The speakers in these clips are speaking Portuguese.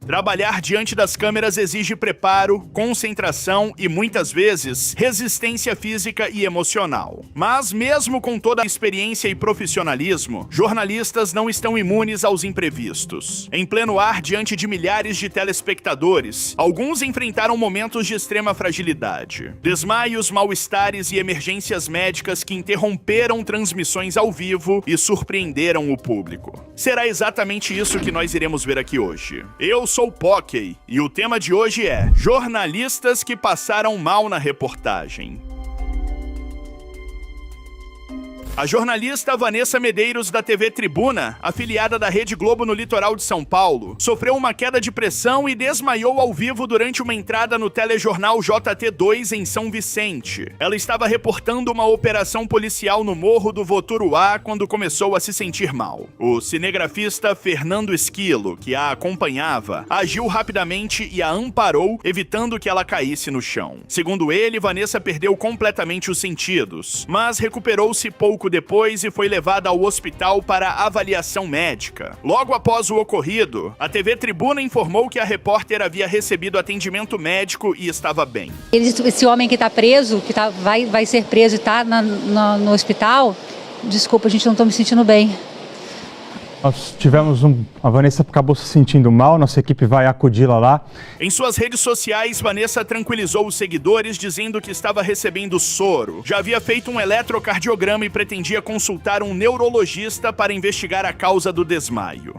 Trabalhar diante das câmeras exige preparo, concentração e, muitas vezes, resistência física e emocional. Mas, mesmo com toda a experiência e profissionalismo, jornalistas não estão imunes aos imprevistos. Em pleno ar, diante de milhares de telespectadores, alguns enfrentaram momentos de extrema fragilidade. Desmaios, mal-estares e emergências médicas que interromperam transmissões ao vivo e surpreenderam o público. Será exatamente isso que nós iremos ver aqui hoje. Eu sou Pockey e o tema de hoje é jornalistas que passaram mal na reportagem. A jornalista Vanessa Medeiros, da TV Tribuna, afiliada da Rede Globo no litoral de São Paulo, sofreu uma queda de pressão e desmaiou ao vivo durante uma entrada no telejornal JT2 em São Vicente. Ela estava reportando uma operação policial no Morro do Voturuá quando começou a se sentir mal. O cinegrafista Fernando Esquilo, que a acompanhava, agiu rapidamente e a amparou, evitando que ela caísse no chão. Segundo ele, Vanessa perdeu completamente os sentidos, mas recuperou-se pouco depois e foi levada ao hospital para avaliação médica. Logo após o ocorrido, a TV Tribuna informou que a repórter havia recebido atendimento médico e estava bem. Esse homem que está preso, vai ser preso e está no hospital, desculpa, a gente não está me sentindo bem. Nós tivemos a Vanessa acabou se sentindo mal, nossa equipe vai acudi-la lá. Em suas redes sociais, Vanessa tranquilizou os seguidores dizendo que estava recebendo soro. Já havia feito um eletrocardiograma e pretendia consultar um neurologista para investigar a causa do desmaio.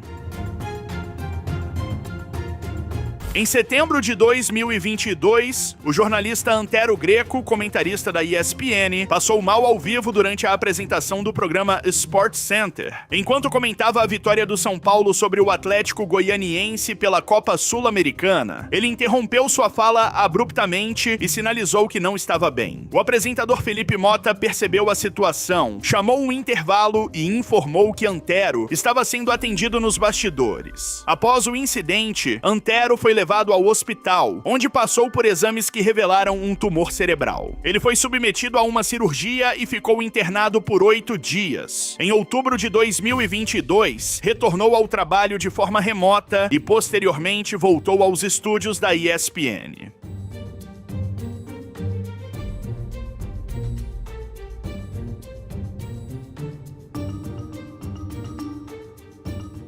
Em setembro de 2022, o jornalista Antero Greco, comentarista da ESPN, passou mal ao vivo durante a apresentação do programa Sport Center. Enquanto comentava a vitória do São Paulo sobre o Atlético Goianiense pela Copa Sul-Americana, ele interrompeu sua fala abruptamente e sinalizou que não estava bem. O apresentador Felipe Mota percebeu a situação, chamou um intervalo e informou que Antero estava sendo atendido nos bastidores. Após o incidente, Antero foi levado ao hospital, onde passou por exames que revelaram um tumor cerebral. Ele foi submetido a uma cirurgia e ficou internado por 8 dias. Em outubro de 2022, retornou ao trabalho de forma remota e posteriormente voltou aos estúdios da ESPN.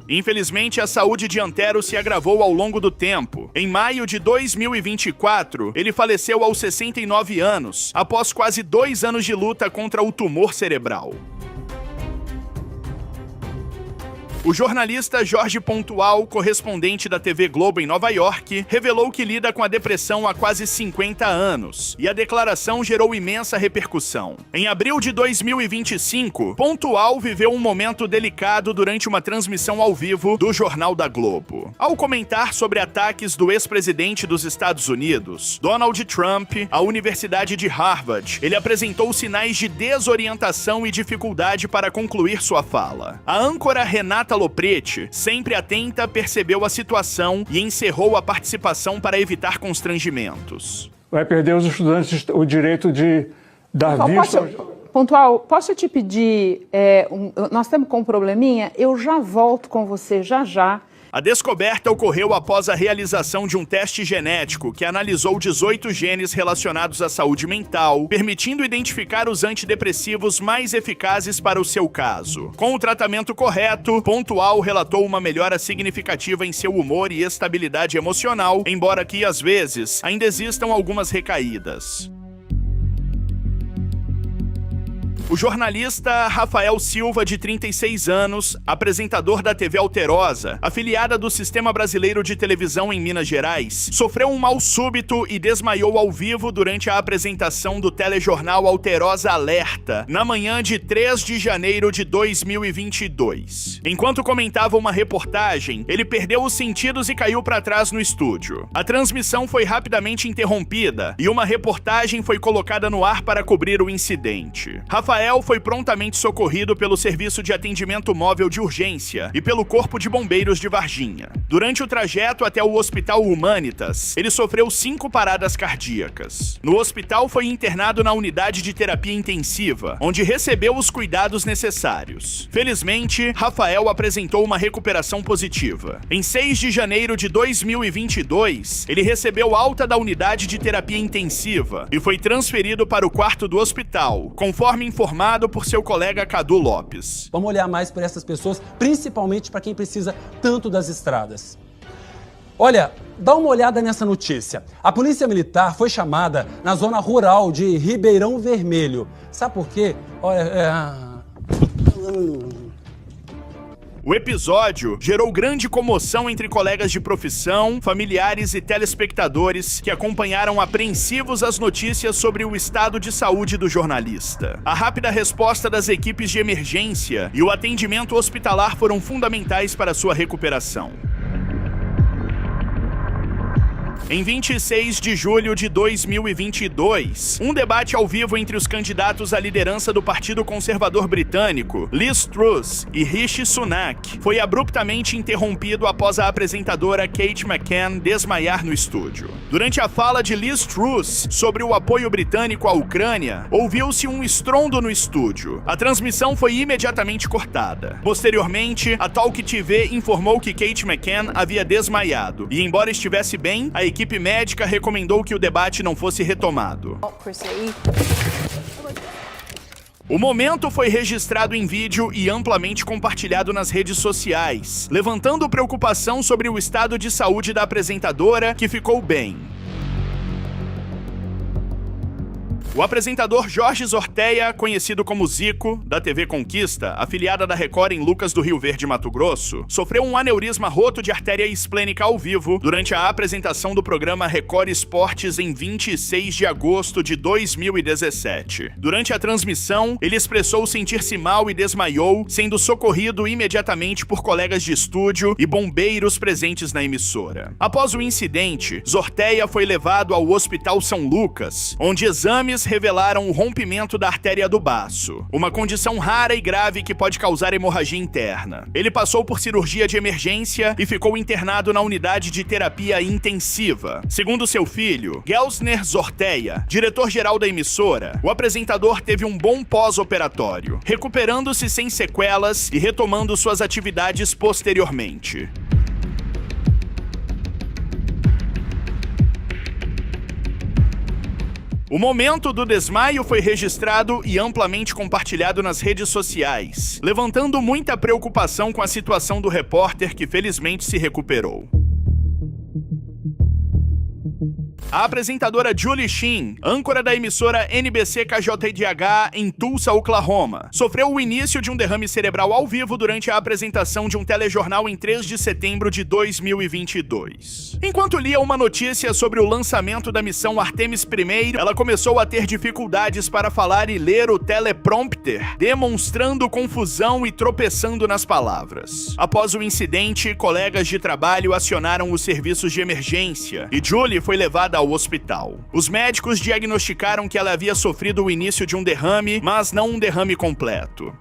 Infelizmente, a saúde de Antero se agravou ao longo do tempo. Em maio de 2024, ele faleceu aos 69 anos, após quase 2 anos de luta contra o tumor cerebral. O jornalista Jorge Pontual, correspondente da TV Globo em Nova York, revelou que lida com a depressão há quase 50 anos, e a declaração gerou imensa repercussão. Em abril de 2025, Pontual viveu um momento delicado durante uma transmissão ao vivo do Jornal da Globo. Ao comentar sobre ataques do ex-presidente dos Estados Unidos, Donald Trump, à Universidade de Harvard, ele apresentou sinais de desorientação e dificuldade para concluir sua fala. A âncora Renata Lopretti, sempre atenta, percebeu a situação e encerrou a participação para evitar constrangimentos. Vai perder os estudantes o direito de dar vista... Pontual, posso te pedir, nós estamos com um probleminha, eu já volto com você já. A descoberta ocorreu após a realização de um teste genético que analisou 18 genes relacionados à saúde mental, permitindo identificar os antidepressivos mais eficazes para o seu caso. Com o tratamento correto, Pontual relatou uma melhora significativa em seu humor e estabilidade emocional, embora que, às vezes, ainda existam algumas recaídas. O jornalista Rafael Silva, de 36 anos, apresentador da TV Alterosa, afiliada do Sistema Brasileiro de Televisão em Minas Gerais, sofreu um mal súbito e desmaiou ao vivo durante a apresentação do telejornal Alterosa Alerta, na manhã de 3 de janeiro de 2022. Enquanto comentava uma reportagem, ele perdeu os sentidos e caiu para trás no estúdio. A transmissão foi rapidamente interrompida e uma reportagem foi colocada no ar para cobrir o incidente. Rafael Rafael foi prontamente socorrido pelo Serviço de Atendimento Móvel de Urgência e pelo Corpo de Bombeiros de Varginha. Durante o trajeto até o Hospital Humanitas, ele sofreu 5 paradas cardíacas. No hospital, foi internado na unidade de terapia intensiva, onde recebeu os cuidados necessários. Felizmente, Rafael apresentou uma recuperação positiva. Em 6 de janeiro de 2022, ele recebeu alta da unidade de terapia intensiva e foi transferido para o quarto do hospital, conforme informado por seu colega Cadu Lopes. Vamos olhar mais para essas pessoas, principalmente para quem precisa tanto das estradas. Olha, dá uma olhada nessa notícia. A Polícia Militar foi chamada na zona rural de Ribeirão Vermelho. Sabe por quê? Olha, O episódio gerou grande comoção entre colegas de profissão, familiares e telespectadores que acompanharam apreensivos as notícias sobre o estado de saúde do jornalista. A rápida resposta das equipes de emergência e o atendimento hospitalar foram fundamentais para sua recuperação. Em 26 de julho de 2022, um debate ao vivo entre os candidatos à liderança do Partido Conservador Britânico, Liz Truss e Rishi Sunak, foi abruptamente interrompido após a apresentadora Kate McCann desmaiar no estúdio. Durante a fala de Liz Truss sobre o apoio britânico à Ucrânia, ouviu-se um estrondo no estúdio. A transmissão foi imediatamente cortada. Posteriormente, a Talk TV informou que Kate McCann havia desmaiado e, embora estivesse bem, a equipe médica recomendou que o debate não fosse retomado. O momento foi registrado em vídeo e amplamente compartilhado nas redes sociais, levantando preocupação sobre o estado de saúde da apresentadora, que ficou bem. O apresentador Jorge Zorteia, conhecido como Zico, da TV Conquista, afiliada da Record em Lucas do Rio Verde, Mato Grosso, sofreu um aneurisma roto de artéria esplênica ao vivo durante a apresentação do programa Record Esportes em 26 de agosto de 2017. Durante a transmissão, ele expressou sentir-se mal e desmaiou, sendo socorrido imediatamente por colegas de estúdio e bombeiros presentes na emissora. Após o incidente, Zorteia foi levado ao Hospital São Lucas, onde exames revelaram o rompimento da artéria do baço, uma condição rara e grave que pode causar hemorragia interna. Ele passou por cirurgia de emergência e ficou internado na unidade de terapia intensiva. Segundo seu filho, Gelsner Zorteia, diretor-geral da emissora, o apresentador teve um bom pós-operatório, recuperando-se sem sequelas e retomando suas atividades posteriormente. O momento do desmaio foi registrado e amplamente compartilhado nas redes sociais, levantando muita preocupação com a situação do repórter que felizmente se recuperou. A apresentadora Julie Sheen, âncora da emissora NBC KJDH em Tulsa, Oklahoma, sofreu o início de um derrame cerebral ao vivo durante a apresentação de um telejornal em 3 de setembro de 2022. Enquanto lia uma notícia sobre o lançamento da missão Artemis I, ela começou a ter dificuldades para falar e ler o teleprompter, demonstrando confusão e tropeçando nas palavras. Após o incidente, colegas de trabalho acionaram os serviços de emergência e Julie foi levada ao hospital. Os médicos diagnosticaram que ela havia sofrido o início de um derrame, mas não um derrame completo.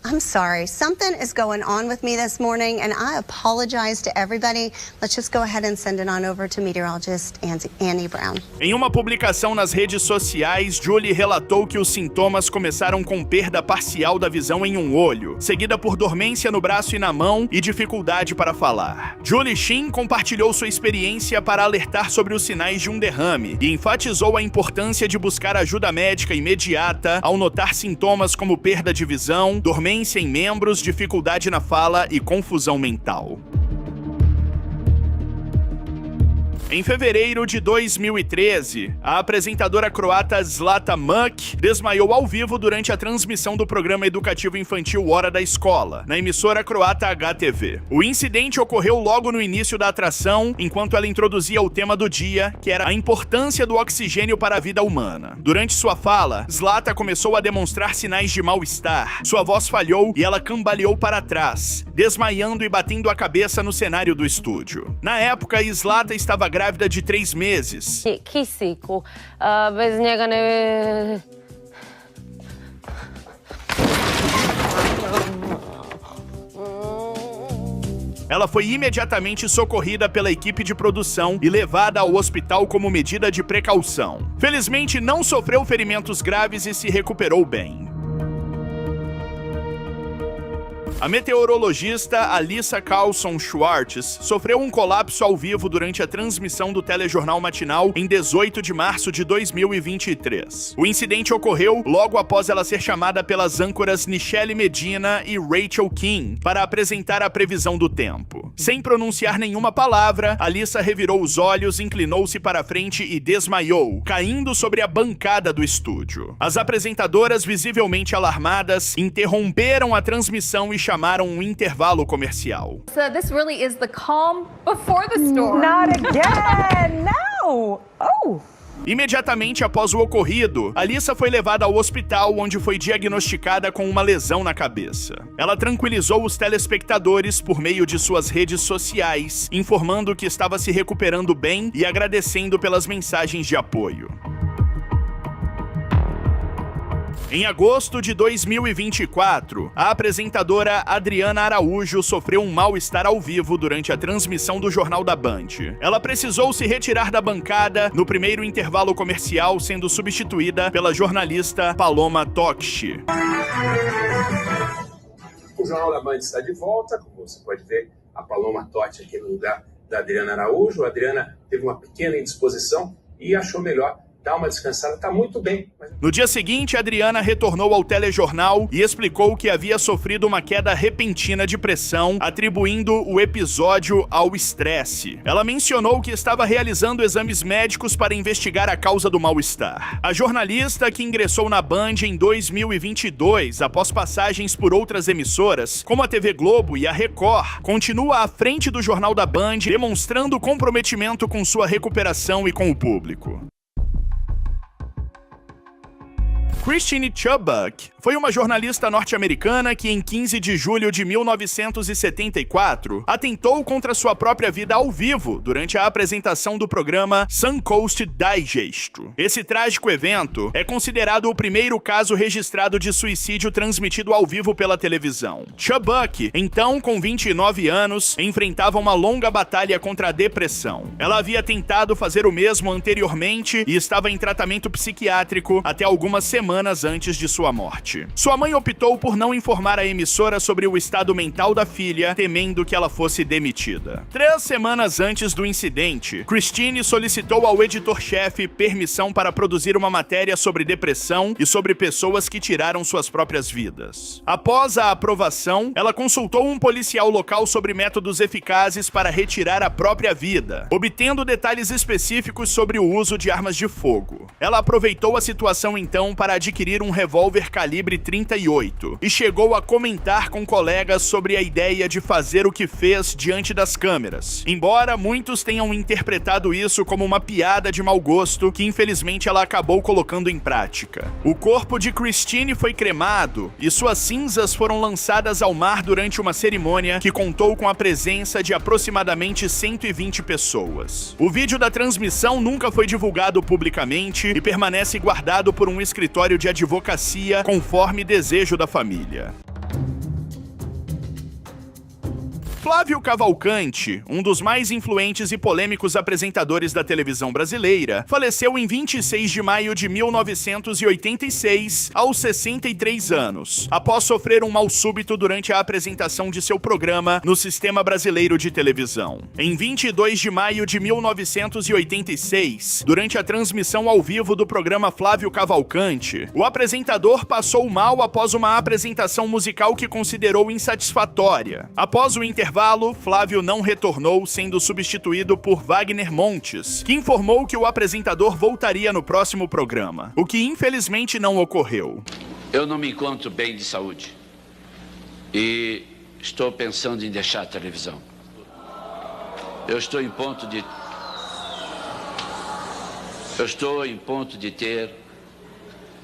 I'm sorry. Something is going on with me this morning, and I apologize to everybody. Let's just go ahead and send it on over to meteorologist Annie Brown. Em uma publicação nas redes sociais, Julie relatou que os sintomas começaram com perda parcial da visão em um olho, seguida por dormência no braço e na mão e dificuldade para falar. Julie Sheen compartilhou sua experiência para alertar sobre os sinais de um derrame e enfatizou a importância de buscar ajuda médica imediata ao notar sintomas como perda de visão, dormência em membros, dificuldade na fala e confusão mental. Em fevereiro de 2013, a apresentadora croata Zlata Muk desmaiou ao vivo durante a transmissão do programa educativo infantil Hora da Escola, na emissora croata HTV. O incidente ocorreu logo no início da atração, enquanto ela introduzia o tema do dia, que era a importância do oxigênio para a vida humana. Durante sua fala, Zlata começou a demonstrar sinais de mal-estar. Sua voz falhou e ela cambaleou para trás, desmaiando e batendo a cabeça no cenário do estúdio. Na época, Zlata estava grávida de 3 meses. Kisik, bez njega ne... Ela foi imediatamente socorrida pela equipe de produção e levada ao hospital como medida de precaução. Felizmente, não sofreu ferimentos graves e se recuperou bem. A meteorologista Alyssa Carlson Schwartz sofreu um colapso ao vivo durante a transmissão do telejornal matinal em 18 de março de 2023. O incidente ocorreu logo após ela ser chamada pelas âncoras Nichelle Medina e Rachel King para apresentar a previsão do tempo. Sem pronunciar nenhuma palavra, Alyssa revirou os olhos, inclinou-se para a frente e desmaiou, caindo sobre a bancada do estúdio. As apresentadoras, visivelmente alarmadas, interromperam a transmissão e chamaram um intervalo comercial. So this really is the calm before the storm. Not again! No! Oh! Imediatamente após o ocorrido, Alyssa foi levada ao hospital, onde foi diagnosticada com uma lesão na cabeça. Ela tranquilizou os telespectadores por meio de suas redes sociais, informando que estava se recuperando bem e agradecendo pelas mensagens de apoio. Em agosto de 2024, a apresentadora Adriana Araújo sofreu um mal-estar ao vivo durante a transmissão do Jornal da Band. Ela precisou se retirar da bancada no primeiro intervalo comercial, sendo substituída pela jornalista Paloma Tokshi. O Jornal da Band está de volta, como você pode ver, a Paloma Tokshi aqui no lugar da Adriana Araújo. A Adriana teve uma pequena indisposição e achou melhor dar uma descansada, tá muito bem. No dia seguinte, Adriana retornou ao telejornal e explicou que havia sofrido uma queda repentina de pressão, atribuindo o episódio ao estresse. Ela mencionou que estava realizando exames médicos para investigar a causa do mal-estar. A jornalista, que ingressou na Band em 2022, após passagens por outras emissoras, como a TV Globo e a Record, continua à frente do Jornal da Band, demonstrando comprometimento com sua recuperação e com o público. Christine Chubbuck foi uma jornalista norte-americana que, em 15 de julho de 1974, atentou contra sua própria vida ao vivo durante a apresentação do programa Suncoast Digest. Esse trágico evento é considerado o primeiro caso registrado de suicídio transmitido ao vivo pela televisão. Chubbuck, então com 29 anos, enfrentava uma longa batalha contra a depressão. Ela havia tentado fazer o mesmo anteriormente e estava em tratamento psiquiátrico até algumas semanas antes de sua morte. Sua mãe optou por não informar a emissora sobre o estado mental da filha, temendo que ela fosse demitida. 3 semanas antes do incidente, Christine solicitou ao editor-chefe permissão para produzir uma matéria sobre depressão e sobre pessoas que tiraram suas próprias vidas. Após a aprovação, ela consultou um policial local sobre métodos eficazes para retirar a própria vida, obtendo detalhes específicos sobre o uso de armas de fogo. Ela aproveitou a situação então para adquirir um revólver calibre 38 e chegou a comentar com colegas sobre a ideia de fazer o que fez diante das câmeras, embora muitos tenham interpretado isso como uma piada de mau gosto que infelizmente ela acabou colocando em prática. O corpo de Christine foi cremado e suas cinzas foram lançadas ao mar durante uma cerimônia que contou com a presença de aproximadamente 120 pessoas. O vídeo da transmissão nunca foi divulgado publicamente e permanece guardado por um escritório de advocacia conforme desejo da família. Flávio Cavalcante, um dos mais influentes e polêmicos apresentadores da televisão brasileira, faleceu em 26 de maio de 1986, aos 63 anos, após sofrer um mal súbito durante a apresentação de seu programa no Sistema Brasileiro de Televisão. Em 22 de maio de 1986, durante a transmissão ao vivo do programa Flávio Cavalcante, o apresentador passou mal após uma apresentação musical que considerou insatisfatória. Após o intervalo, Flávio não retornou, sendo substituído por Wagner Montes, que informou que o apresentador voltaria no próximo programa, o que infelizmente não ocorreu. Eu não me encontro bem de saúde e estou pensando em deixar a televisão. Eu estou em ponto de ter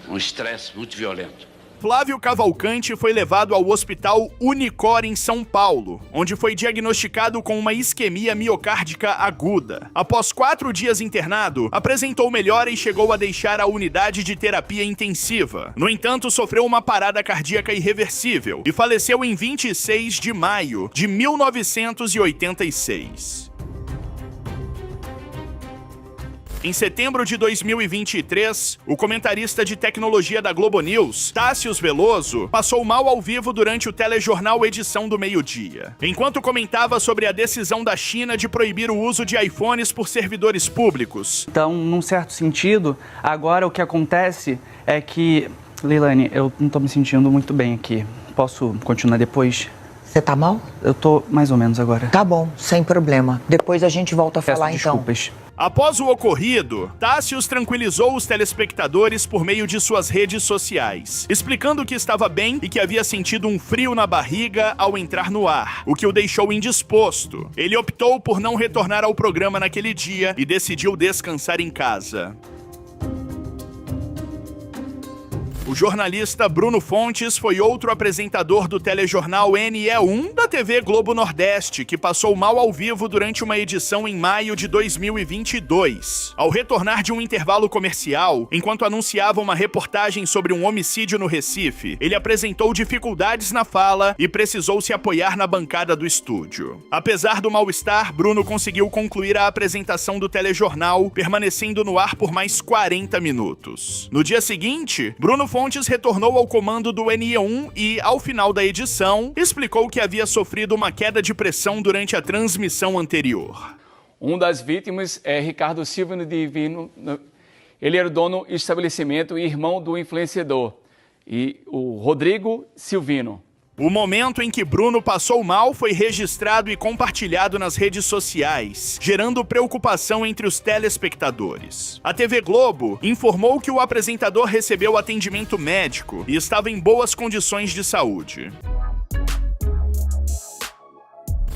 um estresse muito violento. Flávio Cavalcante foi levado ao Hospital Unicor em São Paulo, onde foi diagnosticado com uma isquemia miocárdica aguda. Após 4 dias internado, apresentou melhora e chegou a deixar a unidade de terapia intensiva. No entanto, sofreu uma parada cardíaca irreversível e faleceu em 26 de maio de 1986. Em setembro de 2023, o comentarista de tecnologia da Globo News, Tássio Veloso, passou mal ao vivo durante o telejornal Edição do Meio-Dia. Enquanto comentava sobre a decisão da China de proibir o uso de iPhones por servidores públicos. Então, num certo sentido, agora o que acontece é que... Leilane, eu não tô me sentindo muito bem aqui. Posso continuar depois? Você tá mal? Eu tô mais ou menos agora. Tá bom, sem problema. Depois a gente volta a falar então. Desculpas. Após o ocorrido, Tássios tranquilizou os telespectadores por meio de suas redes sociais, explicando que estava bem e que havia sentido um frio na barriga ao entrar no ar, o que o deixou indisposto. Ele optou por não retornar ao programa naquele dia e decidiu descansar em casa. O jornalista Bruno Fontes foi outro apresentador do telejornal NE1 da TV Globo Nordeste, que passou mal ao vivo durante uma edição em maio de 2022. Ao retornar de um intervalo comercial, enquanto anunciava uma reportagem sobre um homicídio no Recife, ele apresentou dificuldades na fala e precisou se apoiar na bancada do estúdio. Apesar do mal-estar, Bruno conseguiu concluir a apresentação do telejornal, permanecendo no ar por mais 40 minutos. No dia seguinte, Bruno Fontes retornou ao comando do NE1 e, ao final da edição, explicou que havia sofrido uma queda de pressão durante a transmissão anterior. Um das vítimas é Ricardo Silvino Divino. Ele era o dono do estabelecimento e irmão do influenciador, e o Rodrigo Silvino. O momento em que Bruno passou mal foi registrado e compartilhado nas redes sociais, gerando preocupação entre os telespectadores. A TV Globo informou que o apresentador recebeu atendimento médico e estava em boas condições de saúde.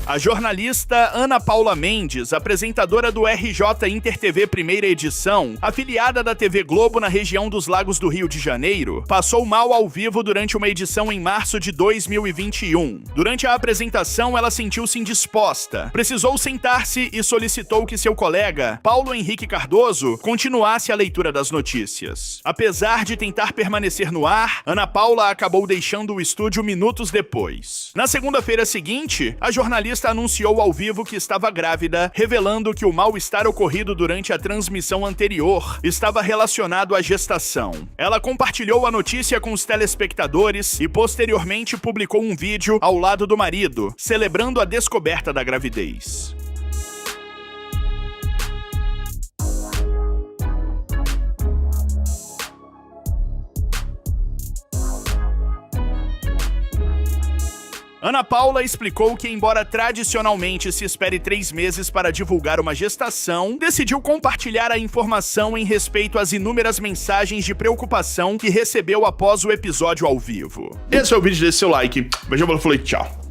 A jornalista Ana Paula Mendes, apresentadora do RJ Inter TV Primeira Edição, afiliada da TV Globo na região dos Lagos do Rio de Janeiro, passou mal ao vivo durante uma edição em março de 2021. Durante a apresentação, ela sentiu-se indisposta, precisou sentar-se e solicitou que seu colega, Paulo Henrique Cardoso, continuasse a leitura das notícias. Apesar de tentar permanecer no ar, Ana Paula acabou deixando o estúdio minutos depois. Na segunda-feira seguinte, a jornalista anunciou ao vivo que estava grávida, revelando que o mal-estar ocorrido durante a transmissão anterior estava relacionado à gestação. Ela compartilhou a notícia com os telespectadores e posteriormente publicou um vídeo ao lado do marido, celebrando a descoberta da gravidez. Ana Paula explicou que, embora tradicionalmente se espere 3 meses para divulgar uma gestação, decidiu compartilhar a informação em respeito às inúmeras mensagens de preocupação que recebeu após o episódio ao vivo. Esse é o vídeo, deixe seu like. Beijão, falou e tchau.